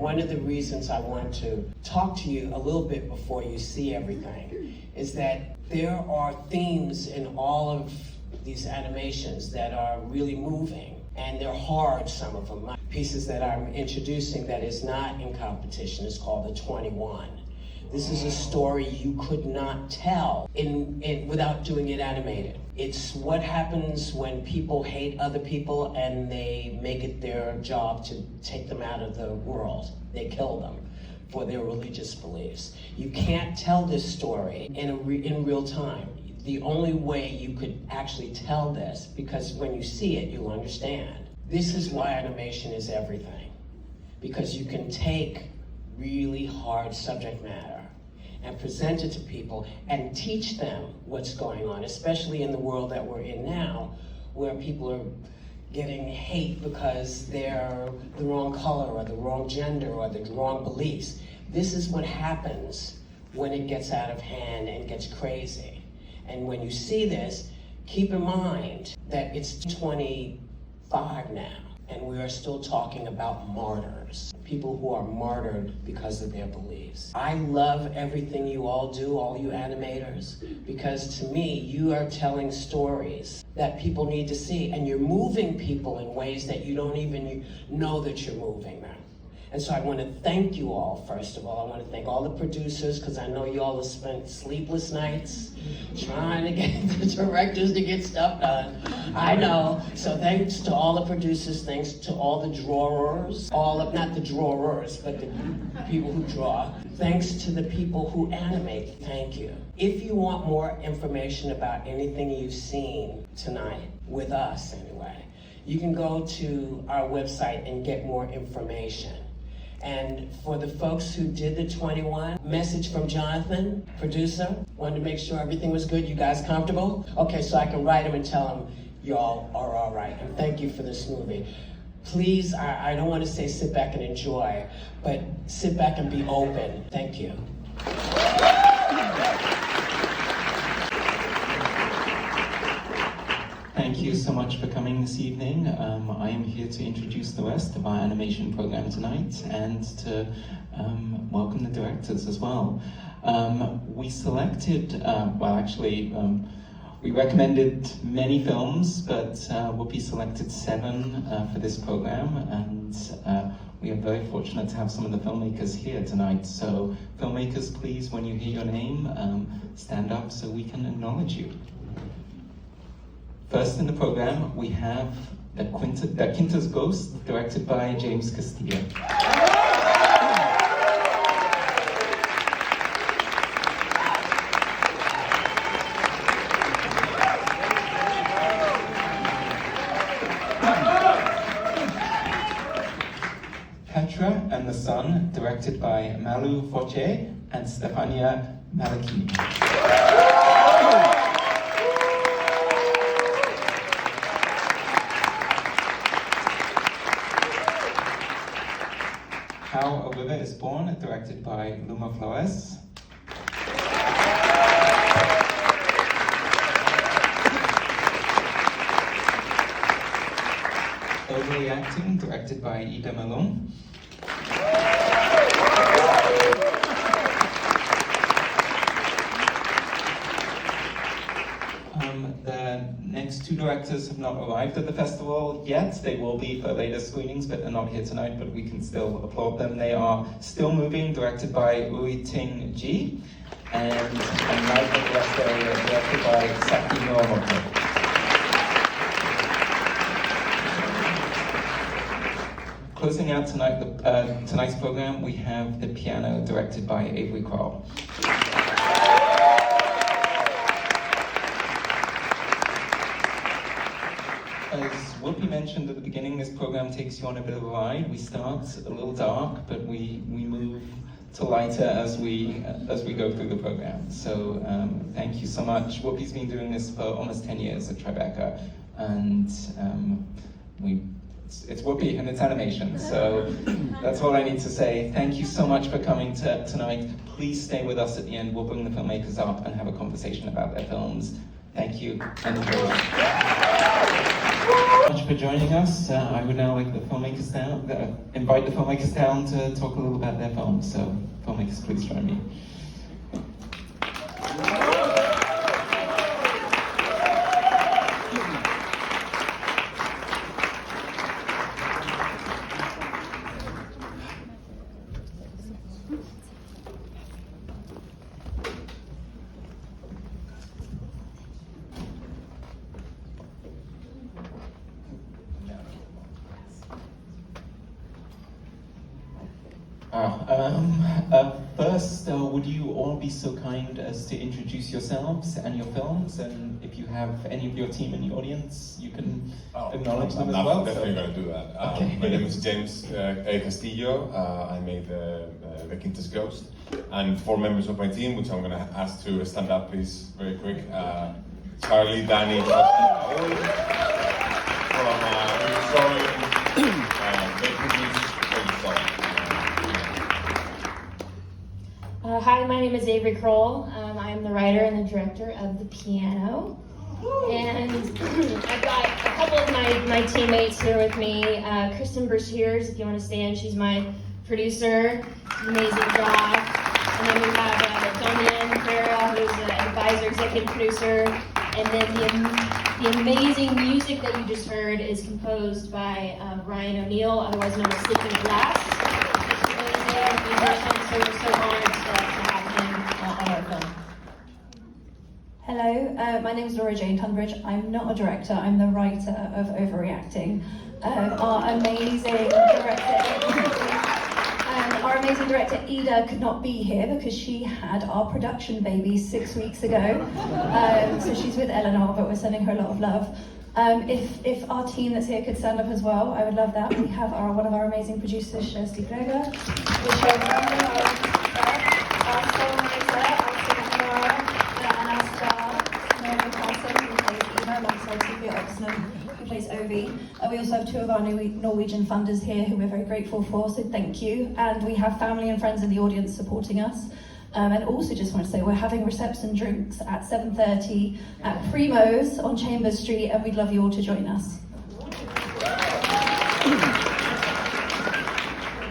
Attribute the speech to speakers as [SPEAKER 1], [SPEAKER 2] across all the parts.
[SPEAKER 1] one of the reasons I want to talk to you a little bit before you see everything is that there are themes in all of these animations that are really moving, and they're hard, some of them. Pieces that I'm introducing that is not in competition is called The 21. This is a story you could not tell without doing it animated. It's what happens when people hate other people and they make it their job to take them out of the world. They kill them for their religious beliefs. You can't tell this story in real time. The only way you could actually tell this, because when you see it, you'll understand. This is why animation is everything. Because you can take really hard subject matter and present it to people and teach them what's going on, especially in the world that we're in now, where people are getting hate because they're the wrong color or the wrong gender or the wrong beliefs. This is what happens when it gets out of hand and gets crazy. And when you see this, keep in mind that it's 25 now, and we are still talking about martyrs, people who are martyred because of their beliefs. I love everything you all do, all you animators, because to me, you are telling stories that people need to see, and you're moving people in ways that you don't even know that you're moving them. And so I want to thank you all, first of all. I want to thank all the producers, because I know you all have spent sleepless nights trying to get the directors to get stuff done. I know. So thanks to all the producers, thanks to all the drawers, not the drawers, but the people who draw. Thanks to the people who animate, thank you. If you want more information about anything you've seen tonight, with us anyway, you can go to our website and get more information. And for the folks who did the 21, message from Jonathan, producer, wanted to make sure everything was good. You guys comfortable? Okay, so I can write him and tell him y'all are all right. And thank you for this movie. Please, I don't want to say sit back and enjoy, but sit back and be open. Thank you.
[SPEAKER 2] Thank you so much for coming this evening. I am here to introduce the rest of our animation program tonight and to welcome the directors as well. We selected, we recommended many films, but Whoopi selected 7 for this program, and we are very fortunate to have some of the filmmakers here tonight. So filmmakers, please, when you hear your name, stand up so we can acknowledge you. First in the program, we have Quinta's Ghost, directed by James Castillo. Petra and the Sun, directed by Malu Forte and Stefania Malachini. How a River is Born, directed by Luma Flores. Ovary-Acting, directed by Ida Malone. The next 2 directors have not arrived at the festival yet. They will be for later screenings, but they're not here tonight, but we can still applaud them. They are Still Moving, directed by Ui Ting Ji, and Night of the West Area, directed by Saki Miyamoto. Closing out tonight's program, we have The Piano, directed by Avery Kroll. As Whoopi mentioned at the beginning, this program takes you on a bit of a ride. We start a little dark, but we move to lighter as we go through the program. So thank you so much. Whoopi's been doing this for almost 10 years at Tribeca, and it's Whoopi and it's animation. So that's all I need to say. Thank you so much for coming tonight. Please stay with us at the end. We'll bring the filmmakers up and have a conversation about their films. Thank you and enjoy. Much for joining us. I would now like the filmmakers down, invite the filmmakers down to talk a little about their films. So, filmmakers, please join me. First, would you all be so kind as to introduce yourselves and your films, and if you have any of your team in the audience, you can acknowledge them as well.
[SPEAKER 3] I'm definitely going to do that.
[SPEAKER 2] Okay.
[SPEAKER 3] My name is James A. Castillo. I made the Quinta's Ghost, and 4 members of my team, which I'm going to ask to stand up, please, very quick. Charlie, Danny, from they produce
[SPEAKER 4] Hi, my name is Avery Kroll. I am the writer and the director of The Piano. And I've got a couple of my teammates here with me. Kristen Brashears, if you want to stand, she's my producer. Amazing job. And then we have Damian Ferreira, who's the advisor, executive producer. And then the amazing music that you just heard is composed by Ryan O'Neill, otherwise known as Sleeping Glass. So we're so honored to have him on our film.
[SPEAKER 5] Hello, my name is Laura Jane Tunbridge. I'm not a director, I'm the writer of Ovary-Acting. Our amazing director Ida could not be here because she had our production baby 6 weeks ago. So she's with Eleanor, but we're sending her a lot of love. If our team that's here could stand up as well, I would love that. We have one of our amazing producers, Tribeca, which are our songwriter, and our star, Mary Carson, who plays Eva, alongside Sophia Oxnam, who plays Ovy. We also have 2 of our Norwegian funders here who we're very grateful for, so thank you. And we have family and friends in the audience supporting us. And also just want to say we're having reception drinks at 7:30 at Primo's on Chambers Street, and we'd love you all to join us.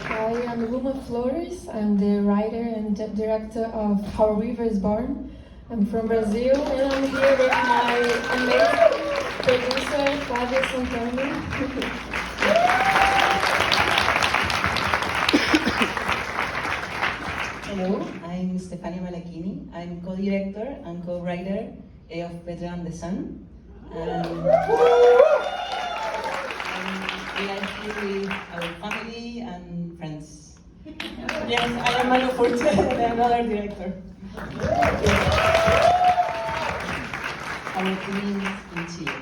[SPEAKER 6] Hi, I'm Luma Flores. I'm the writer and director of How a River is Born. I'm from Brazil, and I'm here with my amazing producer, Flavia Santana.
[SPEAKER 7] Hello, I'm Stefania Malachini. I'm co-director and co-writer of Petra and the Sun. And we are here with our family and friends.
[SPEAKER 8] Yes, I am Manu Forte, another director.
[SPEAKER 7] Our twins in Chile.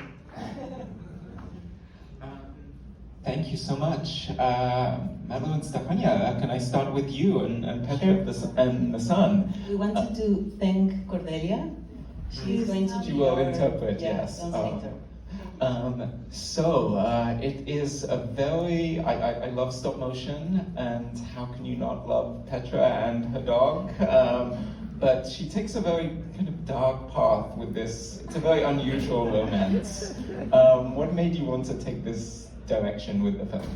[SPEAKER 2] Thank you so much. Malu and Stefania, can I start with you and Petra and the Sun?
[SPEAKER 7] We wanted to thank Cordelia. She's going to be
[SPEAKER 2] She will
[SPEAKER 7] our,
[SPEAKER 2] interpret, yes.
[SPEAKER 7] translator.
[SPEAKER 2] It is a very, I love stop motion, and how can you not love Petra and her dog? But she takes a very kind of dark path with this. It's a very unusual romance. What made you want to take this direction with the film?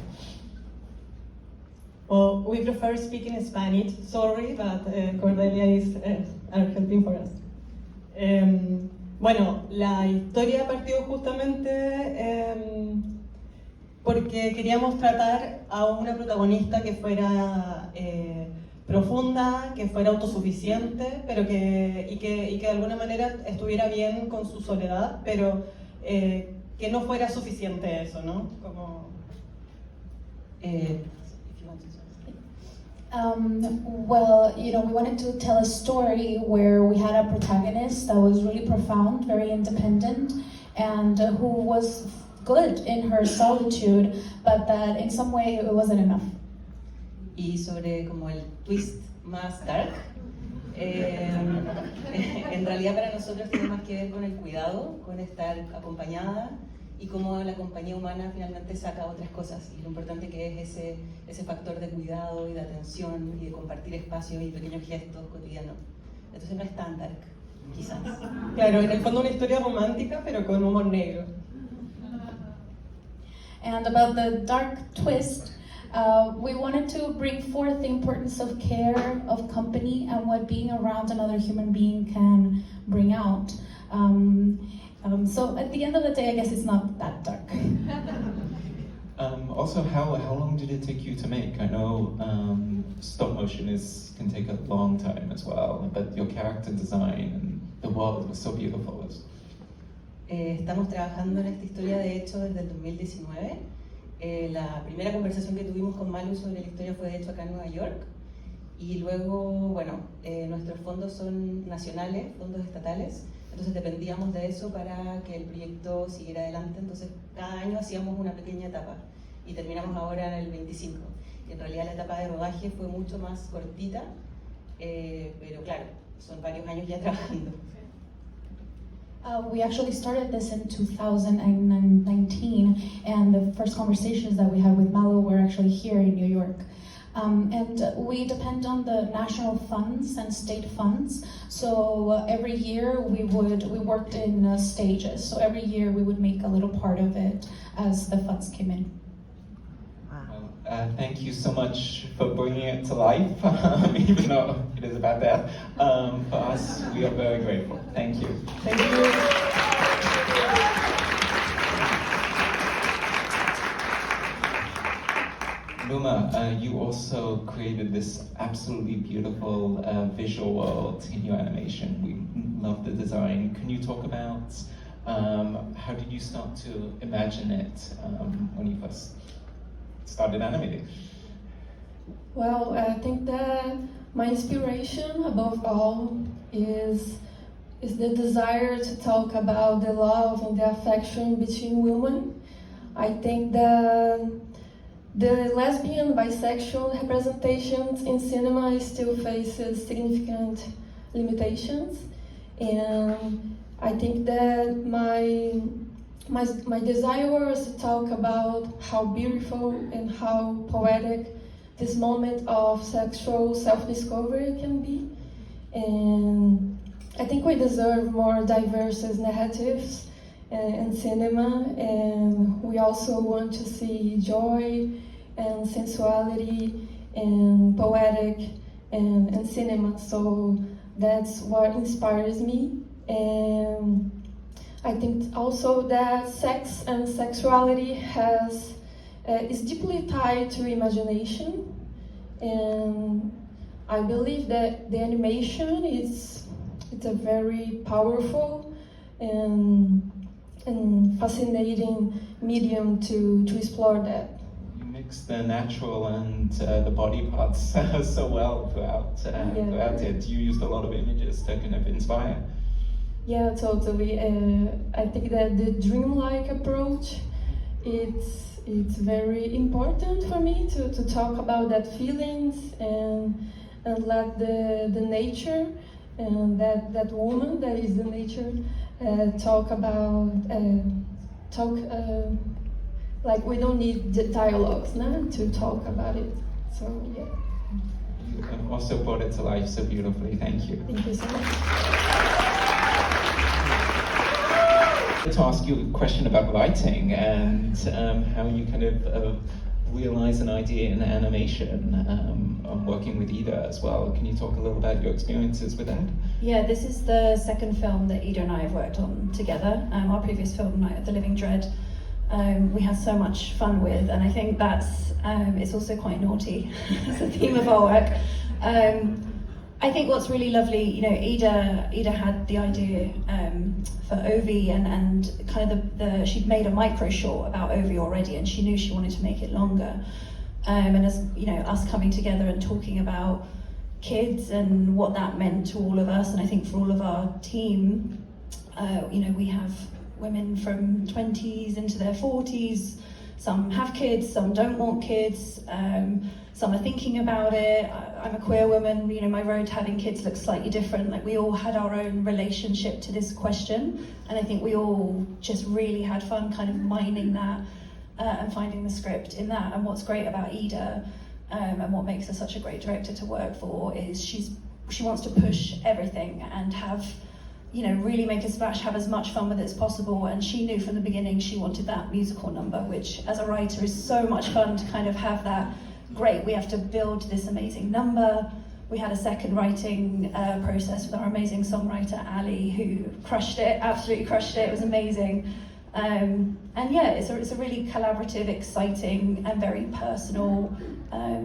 [SPEAKER 8] Well, we prefer speaking Spanish, sorry, but Cordelia is helping for us. Bueno, la historia partió justamente porque queríamos tratar a una protagonista que fuera profunda, que fuera autosuficiente, pero que de alguna manera estuviera bien con su soledad, pero que no fuera suficiente eso, ¿no? Como...
[SPEAKER 4] Well, you know, we wanted to tell a story where we had a protagonist that was really profound, very independent, and who was good in her solitude, but that in some way it wasn't enough.
[SPEAKER 7] Y sobre como el twist más dark, en realidad para nosotros tiene más que ver con el cuidado, con estar acompañada y cómo la compañía humana finalmente saca otras cosas, y lo importante que es ese factor de cuidado y de atención y de compartir espacios y pequeños gestos cotidianos. Entonces no es tan dark, quizás.
[SPEAKER 8] Claro, en el fondo una historia romántica pero con humor negro.
[SPEAKER 5] And about the dark twist, we wanted to bring forth the importance of care, of company, and what being around another human being can bring out. So at the end of the day, I guess it's not that dark.
[SPEAKER 2] Also, how long did it take you to make? I know stop motion can take a long time as well, but your character design and the world was so beautiful.
[SPEAKER 7] Estamos trabajando en esta historia, de hecho, desde el 2019. La primera conversación que tuvimos con Malu sobre la historia fue, de hecho, acá en Nueva York. Y luego, bueno, nuestros fondos son nacionales, fondos estatales. Entonces dependíamos de eso para que el proyecto siguiera adelante. Entonces cada año hacíamos una pequeña etapa y terminamos ahora en el 25. Y en realidad la etapa de rodaje fue mucho más cortita, pero claro, son varios años ya trabajando.
[SPEAKER 5] We actually started this in 2019, and the first conversations that we had with Malu were actually here in New York. And we depend on the national funds and state funds. So every year we worked in stages. So every year we would make a little part of it as the funds came in.
[SPEAKER 2] Thank you so much for bringing it to life, even though it is about death. For us, we are very grateful. Thank you.
[SPEAKER 8] Thank you.
[SPEAKER 2] Luma, you also created this absolutely beautiful visual world in your animation. We love the design. Can you talk about how did you start to imagine it when you first started animating?
[SPEAKER 6] Well, I think that my inspiration above all is the desire to talk about the love and the affection between women. I think that the lesbian, bisexual representations in cinema still faces significant limitations, and I think that my desire was to talk about how beautiful and how poetic this moment of sexual self-discovery can be. And I think we deserve more diverse narratives in cinema, and we also want to see joy and sensuality and poetic in cinema. So that's what inspires me. And I think also that sex and sexuality is deeply tied to imagination, and I believe that the animation it's a very powerful and fascinating medium to explore that.
[SPEAKER 2] You mix the natural and the body parts so well throughout it. You used a lot of images to kind of inspire.
[SPEAKER 6] Yeah, totally. I think that the dreamlike approach, it's very important for me to talk about that feelings and let the nature and that woman that is the nature talk like we don't need the dialogues now to talk about it. So yeah.
[SPEAKER 2] You also brought it to life so beautifully. Thank you.
[SPEAKER 6] Thank you so much.
[SPEAKER 2] To ask you a question about writing and how you kind of realize an idea in animation. I'm working with Ida as well. Can you talk a little about your experiences with that?
[SPEAKER 5] Yeah, this is the second film that Ida and I have worked on together. Our previous film, Night of the Living Dread, we had so much fun with, and I think that's it's also quite naughty as a theme of our work. I think what's really lovely, you know, Ida had the idea for Ovy and kind of she'd made a micro short about Ovy already, and she knew she wanted to make it longer. And as you know, us coming together and talking about kids and what that meant to all of us, and I think for all of our team, you know, we have women from 20s into their 40s. Some have kids, some don't want kids, some are thinking about it. I'm a queer woman, you know, my road to having kids looks slightly different. Like, we all had our own relationship to this question, and I think we all just really had fun kind of mining that and finding the script in that. And what's great about Ida, and what makes her such a great director to work for, is she wants to push everything and have you know, really make a splash, have as much fun with it as possible. And she knew from the beginning she wanted that musical number, which as a writer is so much fun to kind of have that, great, we have to build this amazing number. We had a second writing process with our amazing songwriter, Ali, who crushed it, absolutely crushed it, it was amazing. And yeah, it's a really collaborative, exciting, and very personal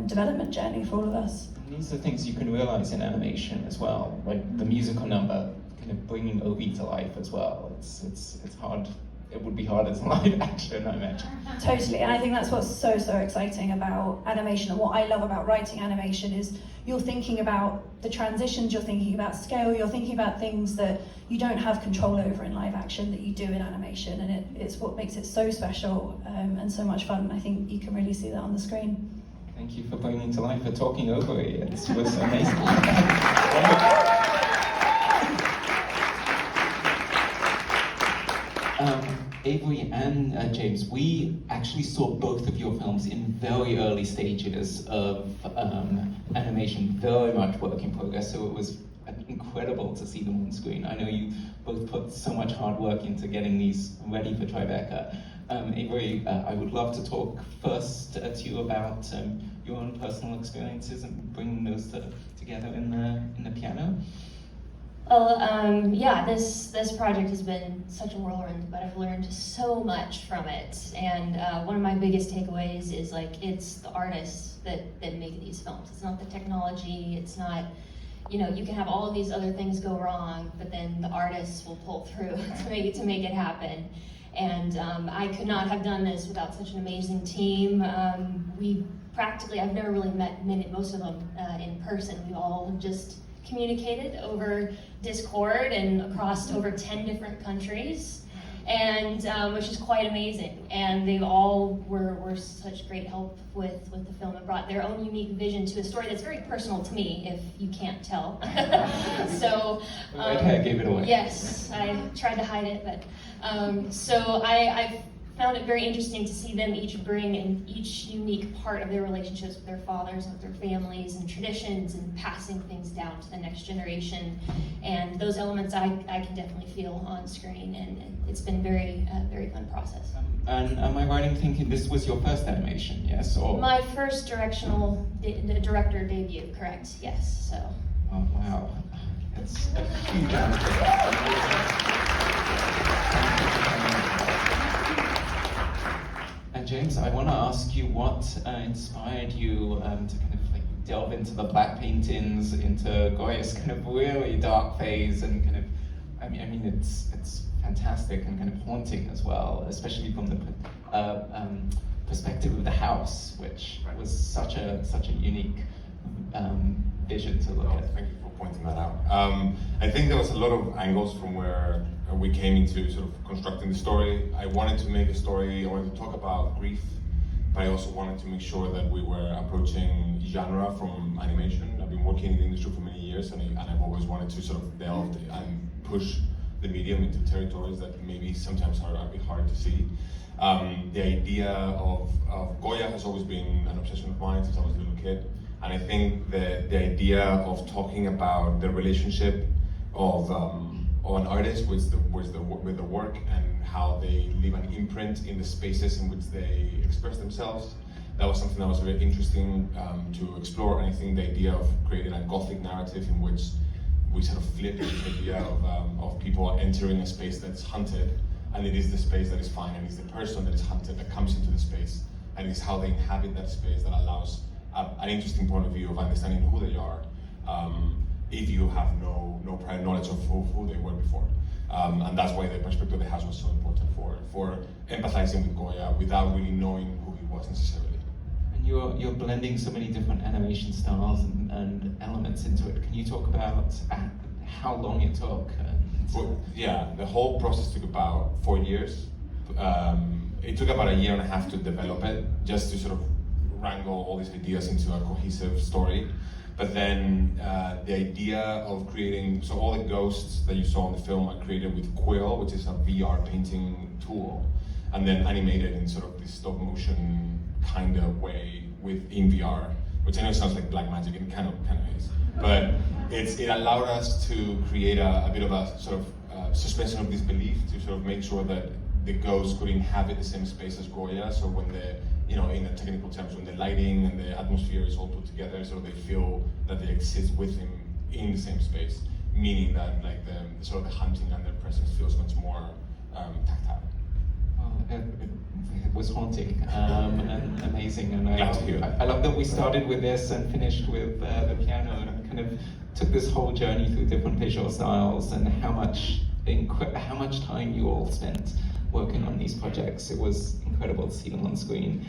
[SPEAKER 5] development journey for all of us.
[SPEAKER 2] And these are things you can realize in animation as well, like the musical number, kind of bringing Ovie to life as well. It's hard. It would be hard as live action, I imagine.
[SPEAKER 5] Totally, and I think that's what's so exciting about animation, and what I love about writing animation is you're thinking about the transitions, you're thinking about scale, you're thinking about things that you don't have control over in live action that you do in animation, and it's what makes it so special and so much fun. I think you can really see that on the screen.
[SPEAKER 2] Thank you for bringing to life a talking Ovary. This was amazing. Avery and James, we actually saw both of your films in very early stages of animation, very much work in progress, so it was incredible to see them on screen. I know you both put so much hard work into getting these ready for Tribeca. Avery, I would love to talk first to you about your own personal experiences and bringing those together in the piano.
[SPEAKER 4] Well, yeah, this project has been such a whirlwind, but I've learned so much from it. And one of my biggest takeaways is it's the artists that make these films. It's not the technology, it's not, you know, you can have all of these other things go wrong, but then the artists will pull through to make it happen. And I could not have done this without such an amazing team. I've never really met most of them in person. We all just communicated over Discord and across over 10 different countries, and which is quite amazing. And they all were such great help with the film and brought their own unique vision to a story that's very personal to me, if you can't tell. So
[SPEAKER 2] I gave it away.
[SPEAKER 4] Yes, I tried to hide it, but so I found it very interesting to see them each bring in each unique part of their relationships with their fathers and with their families and traditions and passing things down to the next generation. And those elements I can definitely feel on screen, and it's been very fun process.
[SPEAKER 2] And am I right in thinking this was your first animation, yes? Or
[SPEAKER 4] My first director debut, correct, yes, so.
[SPEAKER 2] Oh, wow. It's a huge undertaking. And James, I want to ask you what inspired you to kind of delve into the black paintings, into Goya's kind of really dark phase, and kind of, I mean, it's fantastic and kind of haunting as well, especially from the perspective of the house, which was such a unique vision to look at.
[SPEAKER 3] Thank you for pointing that out. I think there was a lot of angles from where we came into sort of constructing the story. I wanted to make a story, I wanted to talk about grief, but I also wanted to make sure that we were approaching genre from animation. I've been working in the industry for many years, and I've always wanted to sort of delve and push the medium into territories that maybe sometimes are a bit hard to see. The idea of Goya has always been an obsession of mine since I was a little kid, and I think the idea of talking about the relationship of an artist with the work and how they leave an imprint in the spaces in which they express themselves, that was something that was very interesting to explore. And I think the idea of creating a Gothic narrative in which we sort of flip this idea of people entering a space that's hunted, and it is the space that is fine, and it's the person that is hunted that comes into the space, and it's how they inhabit that space that allows an interesting point of view of understanding who they are, if you have no prior knowledge of who they were before. And that's why the perspective of the house was so important for empathizing with Goya without really knowing who he was necessarily.
[SPEAKER 2] And you're blending so many different animation styles and elements into it. Can you talk about how long it took?
[SPEAKER 3] Well, yeah, the whole process took about 4 years. It took about 1.5 years to develop it, just to sort of wrangle all these ideas into a cohesive story. But then the idea of creating, so all the ghosts that you saw in the film are created with Quill, which is a VR painting tool, and then animated in sort of this stop motion kind of way in VR, which I know sounds like black magic, and kind of is. But it allowed us to create a bit of a sort of suspension of disbelief to sort of make sure that the ghost could inhabit the same space as Goya. So when the, you know, in the technical terms, when the lighting and the atmosphere is all put together, so they feel that they exist with him in the same space, meaning that like the sort of the hunting and their presence feels much more tactile.
[SPEAKER 2] It was haunting and amazing, and
[SPEAKER 3] Glad to hear that.
[SPEAKER 2] I love that we started with this and finished with the piano, and kind of took this whole journey through different visual styles, and how much time you all spent working on these projects. It was incredible to see them on screen.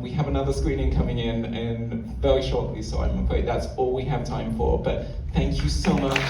[SPEAKER 2] We have another screening coming in very shortly, so I'm afraid that's all we have time for, but thank you so much.